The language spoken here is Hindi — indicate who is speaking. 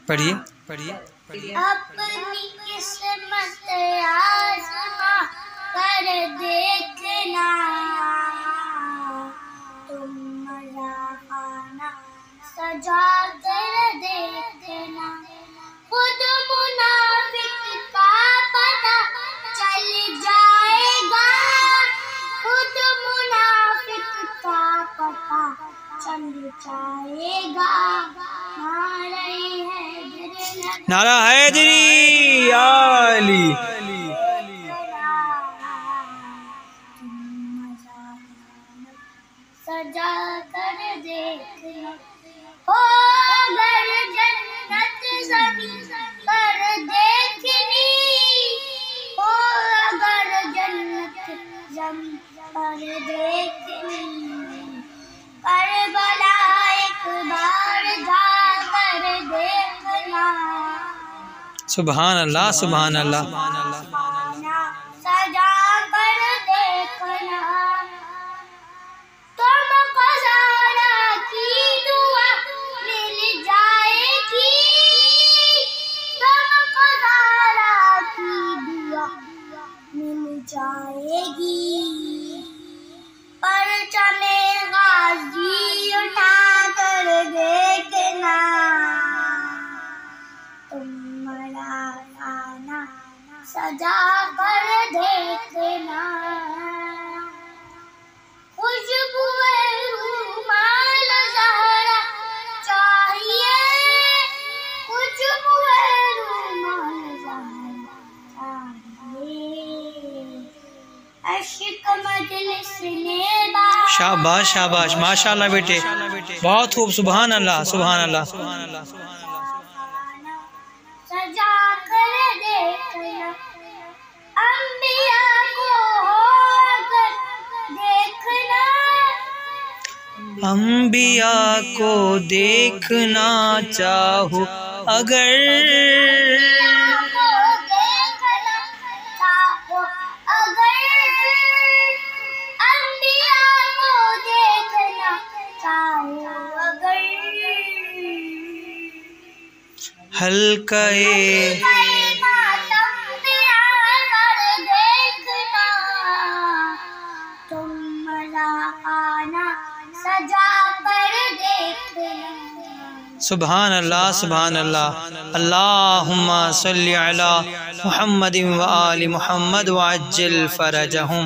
Speaker 1: पढ़िए पढ़िए।
Speaker 2: अपनी किस्मत आज़मा कर देखना, तुम मज़ा खाना सजा कर देखना। खुद मुनाफिक का पता चल जाएगा, खुद मुनाफिक का पता चल जाएगा।
Speaker 1: नारा हैदरी आली।
Speaker 2: सजा कर देखना, हो अगर जन्नत ज़मीन पर देखनी, हो अगर जन्नत ज़मीन पर देखनी। करबला एक बार जाकर देखना,
Speaker 1: सुभान अल्लाह सुभान अल्लाह।
Speaker 2: सजा कर देखना, तुमको ज़हरा की दुआ मिल जाएगी, तुमको ज़हरा की दुआ मिल जाएगी। परचमे गाज़ी उठा कर देखना, तुम मरा खाना सजा कर देखना। खुशबू रूमाल ज़हरा चाहिए, खुशबू रूमाल ज़हरा चाहिए। अश्क मजलिस ने
Speaker 1: शाबाश शाबाश माशाल्लाह बेटे, बहुत खूब। सुभान अल्लाह सुभान अल्लाह।
Speaker 2: सजा कर देखना, अंबिया को अगर देखना,
Speaker 1: अंबिया को देखना चाहो अगर, हल्काए
Speaker 2: तुम मज़ा आना सजा कर देखना।
Speaker 1: सुभान अल्लाह सुभान अल्लाह। अल्लाहुम्मा सल्ली अला मुहम्मद व आलि मुहम्मद व अज्जिल फरजहुम।